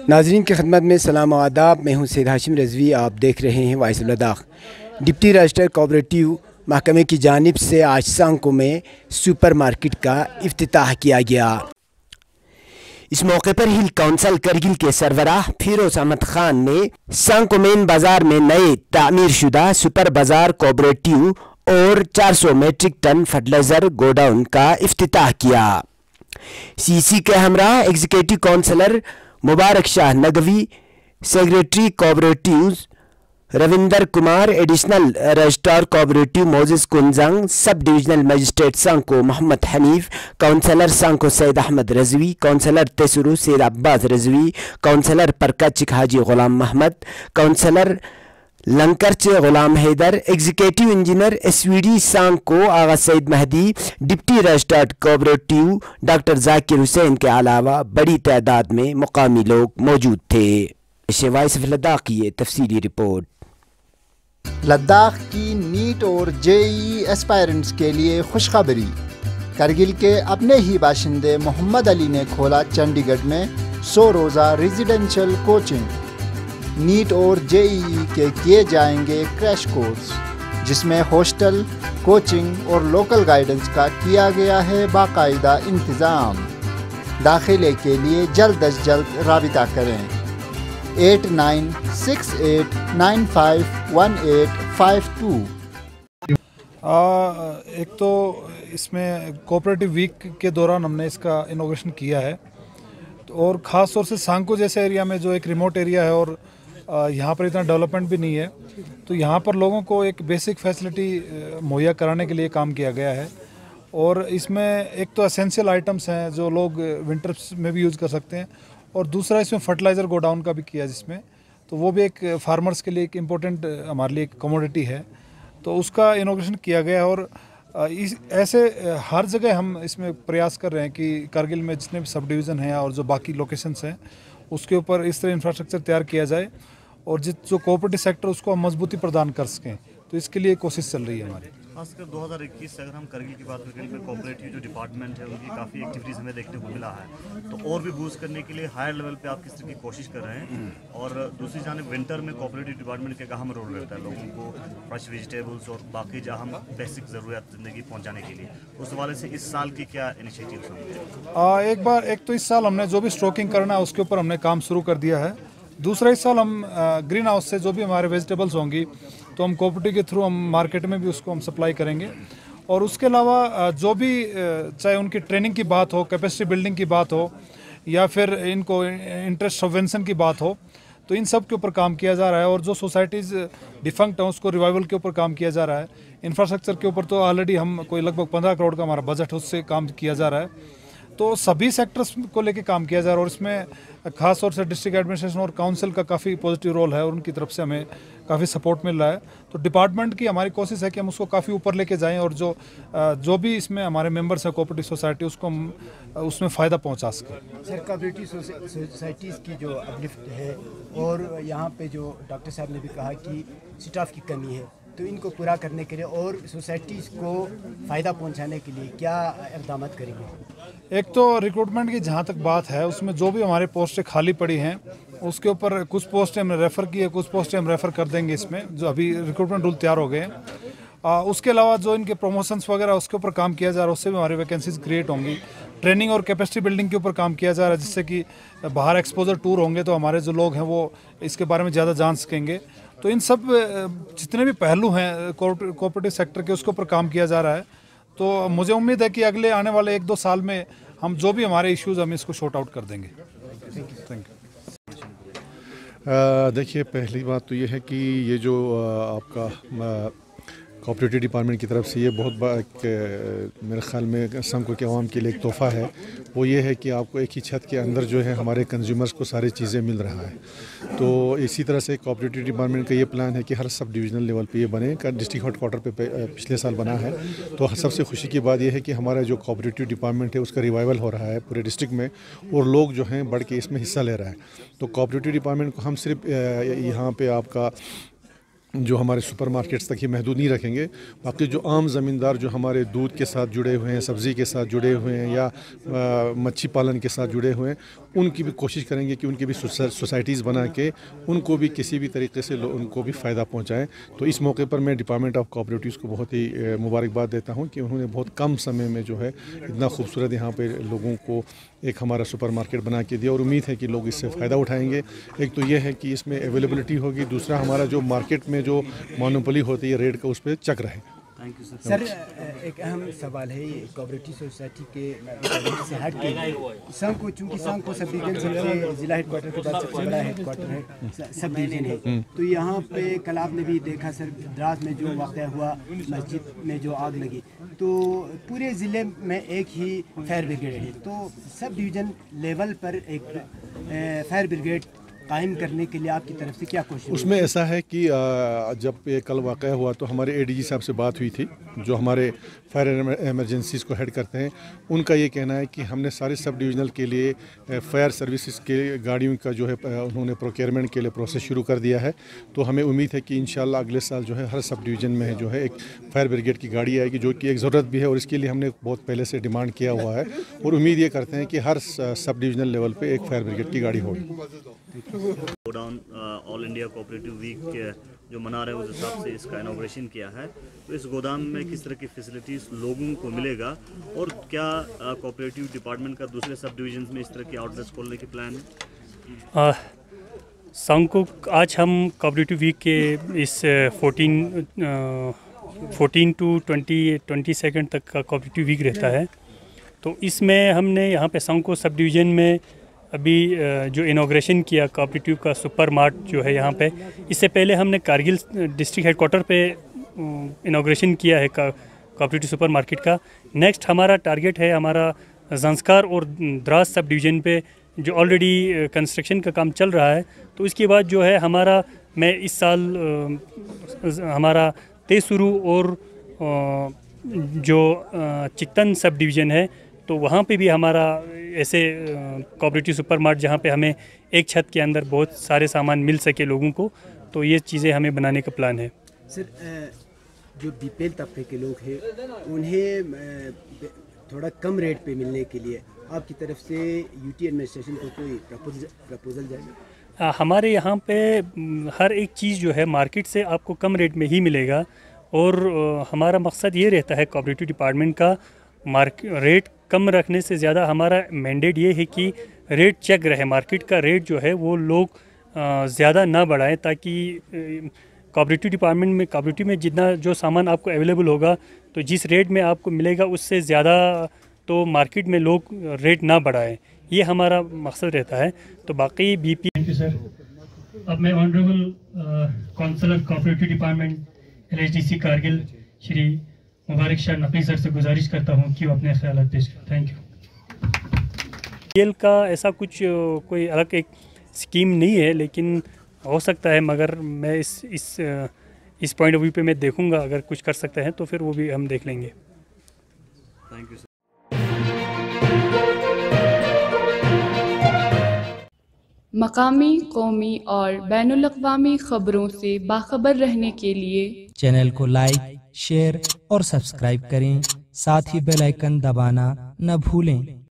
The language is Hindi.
नाज़रीन की खिदमत में सलाम व आदाब। मैं हूँ सैयद हाशिम रज़वी। आप देख रहे हैं voice of Ladakh. Deputy registrar cooperative महकमे की जानिब से आज सांको में सुपर मार्केट का इफ्तिताह किया गया। इस मौके पर हिल काउंसिल करगिल के सरबराह फिरोज अहमद खान ने सांको मेन बाजार में नए तामीर शुदा सुपर बाजार कोऑपरेटिव और 400 मेट्रिक टन फर्टिलाइजर गोडाउन का इफ्तिताह किया। सीसी के हमरा executive councillor Mubarak Shah Naqvi, secretary cooperatives Ravinder Kumar, additional registrar cooperative Moses Kunzang, sub divisional magistrate Sankoo Mohammad Hanif, councillor Sankoo Syed Ahmad Rizvi, councillor Taisuru Syed Abbas Rizvi, councillor Parkachik Haji Ghulam Mohammad, councillor Lankarchey Ghulam Haider, executive engineer S V D Sankoo Agha Syed Mehdi, deputy registrar cooperative doctor Zakir Hussain के अलावा बड़ी तादाद में मुकामी लोग मौजूद थे। वॉइस ऑफ लद्दाख की ये तफसीली रिपोर्ट। लद्दाख की नीट और जेईई एस्पायरेंट्स के लिए खुशखबरी। करगिल के अपने ही बाशिंदे मोहम्मद अली ने खोला चंडीगढ़ में 100 रोज़ा रेजिडेंशियल कोचिंग। नीट और जेईई के किए जाएंगे क्रैश कोर्स, जिसमें हॉस्टल, कोचिंग और लोकल गाइडेंस का किया गया है बाकायदा इंतज़ाम। दाखिले के लिए जल्द अज जल्द राबिता करें 8968951852। एक तो इसमें कोऑपरेटिव वीक के दौरान हमने इसका इनॉग्रेशन किया है, और ख़ास तौर से सांको जैसे एरिया में जो एक रिमोट एरिया है और यहाँ पर इतना डेवलपमेंट भी नहीं है, तो यहाँ पर लोगों को एक बेसिक फैसिलिटी मुहैया कराने के लिए काम किया गया है। और इसमें एक तो एसेंशियल आइटम्स हैं जो लोग विंटर्स में भी यूज़ कर सकते हैं, और दूसरा इसमें फर्टिलाइज़र गोडाउन का भी किया जिसमें, तो वो भी एक फार्मर्स के लिए एक इम्पोर्टेंट हमारे लिए एक कमोडिटी है, तो उसका इनॉग्रेशन किया गया है। और इस ऐसे हर जगह हम इसमें प्रयास कर रहे हैं कि कारगिल में जितने भी सब डिवीज़न हैं और जो बाकी लोकेशंस हैं उसके ऊपर इस तरह इंफ्रास्ट्रक्चर तैयार किया जाए और जो कोऑपरेटिव सेक्टर उसको हम मजबूती प्रदान कर सकें, तो इसके लिए कोशिश चल रही है हमारी। खासकर 2021 से अगर हम करगिल की बात करें तो कोऑपरेटिव जो डिपार्टमेंट है उनकी काफ़ी एक्टिविटीज़ हमें देखने को मिला है, तो और भी बूस्ट करने के लिए हायर लेवल पे आप किस तरह की कोशिश कर रहे हैं? और दूसरी जानिब विंटर में कोऑपरेटिव डिपार्टमेंट का अहम रोल रहता है लोगों को फ्रेश वेजिटेबल्स और बाकी जो हम बेसिक ज़रूरियात ज़िंदगी पहुँचाने के लिए, उस हवाले से इस साल की क्या इनिशिएटिव्स होंगे? एक तो इस साल हमने जो भी स्टॉकिंग करना है उसके ऊपर हमने काम शुरू कर दिया है। दूसरा इस साल हम ग्रीन हाउस से जो भी हमारे वेजिटेबल्स होंगी तो हम कोऑपरेटिव के थ्रू हम मार्केट में भी उसको हम सप्लाई करेंगे। और उसके अलावा जो भी चाहे उनकी ट्रेनिंग की बात हो, कैपेसिटी बिल्डिंग की बात हो, या फिर इनको इंटरेस्ट सबवेंशन की बात हो, तो इन सब के ऊपर काम किया जा रहा है। और जो सोसाइटीज़ डिफंक्ट हैं उसको रिवाइवल के ऊपर काम किया जा रहा है। इंफ्रास्ट्रक्चर के ऊपर तो ऑलरेडी हम कोई लगभग 15 करोड़ का हमारा बजट है, उससे काम किया जा रहा है। तो सभी सेक्टर्स को लेके काम किया जा रहा है, और इसमें खास तौर से डिस्ट्रिक्ट एडमिनिस्ट्रेशन और काउंसिल का काफ़ी पॉजिटिव रोल है और उनकी तरफ से हमें काफ़ी सपोर्ट मिल रहा है। तो डिपार्टमेंट की हमारी कोशिश है कि हम उसको काफ़ी ऊपर लेके जाएं, और जो भी इसमें हमारे मेंबर्स हैं कोऑपरेटिव सोसाइटी उसको हम उसमें फ़ायदा पहुंचा सकें। सर, कोऑपरेटिव सोसाइटीज़ की जो अपलिफ्ट है, और यहाँ पे जो डॉक्टर साहब ने भी कहा कि स्टाफ की कमी है, तो इनको पूरा करने के लिए और सोसाइटीज़ को फ़ायदा पहुंचाने के लिए क्या इक़दाम करेंगे? एक तो रिक्रूटमेंट की जहाँ तक बात है, उसमें जो भी हमारे पोस्टें खाली पड़ी हैं उसके ऊपर कुछ पोस्टें हमने रेफ़र की है, कुछ पोस्टें हम रेफ़र कर देंगे इसमें, जो अभी रिक्रूटमेंट रूल तैयार हो गए हैं। उसके अलावा जो इनके प्रमोशंस वगैरह उसके ऊपर काम किया जा रहा है, उससे भी हमारी वैकेंसीज क्रिएट होंगी। ट्रेनिंग और कैपेसिटी बिल्डिंग के ऊपर काम किया जा रहा है, जिससे कि बाहर एक्सपोजर टूर होंगे तो हमारे जो लोग हैं वो इसके बारे में ज़्यादा जान सकेंगे। तो इन सब जितने भी पहलू हैं कोऑपरेटिव सेक्टर के उसके ऊपर काम किया जा रहा है। तो मुझे उम्मीद है कि अगले आने वाले 1-2 साल में हम जो भी हमारे इश्यूज़ हम इसको शॉर्ट आउट कर देंगे। Thank you. देखिए, पहली बात तो ये है कि ये जो आपका कोऑपरेटिव डिपार्टमेंट की तरफ से ये बहुत मेरे ख्याल में सांको के अवाम के लिए एक तोहफ़ा है। वो ये है कि आपको एक ही छत के अंदर जो है हमारे कंज्यूमर्स को सारी चीज़ें मिल रहा है। तो इसी तरह से कोऑपरेटिव डिपार्टमेंट का ये प्लान है कि हर सब डिविजनल लेवल पे ये बने का डिस्ट्रिक्ट हेडक्वार्टर पे पिछले साल बना है। तो सबसे खुशी की बात यह है कि हमारा जो कोऑपरेटिव डिपार्टमेंट है उसका रिवाइवल हो रहा है पूरे डिस्ट्रिक्ट में, और लोग जो हैं बढ़ के इसमें हिस्सा ले रहा है। तो कोऑपरेटिव डिपार्टमेंट को हम सिर्फ यहाँ पर आपका जो हमारे सुपरमार्केट्स तक ही महदूद नहीं रखेंगे। बाकी जो आम ज़मींदार जो हमारे दूध के साथ जुड़े हुए हैं, सब्ज़ी के साथ जुड़े हुए हैं या मच्छी पालन के साथ जुड़े हुए हैं, उनकी भी कोशिश करेंगे कि उनकी भी सोसाइटीज़ बना के उनको भी किसी भी तरीके से उनको भी फ़ायदा पहुँचाएँ। तो इस मौके पर मैं डिपार्टमेंट ऑफ कोऑपरेटिव्स को बहुत ही मुबारकबाद देता हूँ कि उन्होंने बहुत कम समय में जो है इतना खूबसूरत यहाँ पर लोगों को एक हमारा सुपरमार्केट बना के दिया और उम्मीद है कि लोग इससे फ़ायदा उठाएंगे। एक तो ये है कि इसमें अवेलेबिलिटी होगी, दूसरा हमारा जो मार्केट में जो मोनोपोली होती है रेट का उस पर चक रहे। थैंक यू सर, एक अहम सवाल है ये कोऑपरेटिव सोसाइटी के से हट के संघ को, चूँकि संघ को सब डिवीजन सबसे जिला हेडक्वार्टर के बाद सबसे बड़ा हेडक्वार्टर है, सब डिवीजन है, तो यहाँ पे कल आपने भी देखा सर द्रास में जो वाक़या हुआ, मस्जिद में जो आग लगी, तो पूरे ज़िले में एक ही फायर ब्रिगेड है, तो सब डिवीज़न लेवल पर एक फायर ब्रिगेड कायम करने के लिए आपकी तरफ से क्या कोशिश? उसमें ऐसा है कि जब ये कल वाक़या हुआ तो हमारे एडीजी साहब से बात हुई थी, जो हमारे फायर एमरजेंसीज़ को हेड करते हैं। उनका ये कहना है कि हमने सारे सब डिविजनल के लिए फायर सर्विसेज के गाड़ियों का जो है उन्होंने प्रोक्योरमेंट के लिए प्रोसेस शुरू कर दिया है। तो हमें उम्मीद है कि इंशाल्लाह अगले साल जो है हर सब डिवीज़न में जो है एक फायर ब्रिगेड की गाड़ी आएगी, जो कि एक ज़रूरत भी है और इसके लिए हमने बहुत पहले से डिमांड किया हुआ है और उम्मीद ये करते हैं कि हर सब डिविजनल लेवल पर एक फायर ब्रिगेड की गाड़ी होगी। Godown all India cooperative week जो मना रहे हैं उस हिसाब से इसका इनॉग्रेशन किया है, तो इस गोदाम में किस तरह की फैसिलिटीज़ लोगों को मिलेगा और क्या कोऑपरेटिव डिपार्टमेंट का दूसरे सब डिवीजन में इस तरह की आउटलेट्स खोलने के प्लान है? संघ को आज हम कोऑपरेटिव वीक के इस 14 टू 22 तक का कोऑपरेटिव वीक रहता है, तो इसमें हमने यहाँ पे संघ को सब डिवीज़न में अभी जो इनॉग्रेशन किया कोऑपरेटिव का सुपर मार्ट जो है यहाँ पे, इससे पहले हमने कारगिल डिस्ट्रिक्ट हेडक्वार्टर पे इनॉग्रेशन किया है कोऑपरेटिव सुपर मार्केट का। नेक्स्ट हमारा टारगेट है हमारा ज़ंस्कार और द्रास सब डिवीज़न पे जो ऑलरेडी कंस्ट्रक्शन का काम चल रहा है, तो इसके बाद जो है हमारा मैं इस साल हमारा तेसुरु और जो चिकतन सब डिवीज़न है, तो वहाँ पे भी हमारा ऐसे कोऑपरेटिव सुपर मार्ट जहाँ पे हमें एक छत के अंदर बहुत सारे सामान मिल सके लोगों को, तो ये चीज़ें हमें बनाने का प्लान है। सर, जो बीपीएल तबके के लोग हैं उन्हें थोड़ा कम रेट पे मिलने के लिए आपकी तरफ से यूटी एडमिनिस्ट्रेशन को कोई प्रपोजल जाएगा? हमारे यहाँ पे हर एक चीज़ जो है मार्केट से आपको कम रेट में ही मिलेगा और हमारा मकसद ये रहता है कोऑपरेटिव डिपार्टमेंट का रेट कम रखने से ज़्यादा हमारा मैंडेट ये है कि रेट चेक रहे, मार्केट का रेट जो है वो लोग ज़्यादा ना बढ़ाएं, ताकि कोऑपरेटिव डिपार्टमेंट में कोऑपरेटिव में जितना जो सामान आपको अवेलेबल होगा तो जिस रेट में आपको मिलेगा उससे ज़्यादा तो मार्केट में लोग रेट ना बढ़ाएं, ये हमारा मकसद रहता है। तो बाकी बीपी। Thank you sir. अब मैं honourable councillor cooperative department LHDC Kargil Shri Mubarak Shah Naqvi sir से गुजारिश करता हूँ कि वो अपने ख्याल पेश करें। Thank you. BPL का ऐसा कुछ कोई अलग एक स्कीम नहीं है, लेकिन हो सकता है, मगर मैं इस पॉइंट ऑफ व्यू पे मैं देखूंगा, अगर कुछ कर सकते हैं तो फिर वो भी हम देख लेंगे। Thank you sir. मकामी, कौमी और बैनुल-अक़वामी ख़बरों से बाखबर रहने के लिए चैनल को लाइक, शेयर और सब्सक्राइब करें, साथ ही बेल आइकन दबाना न भूलें।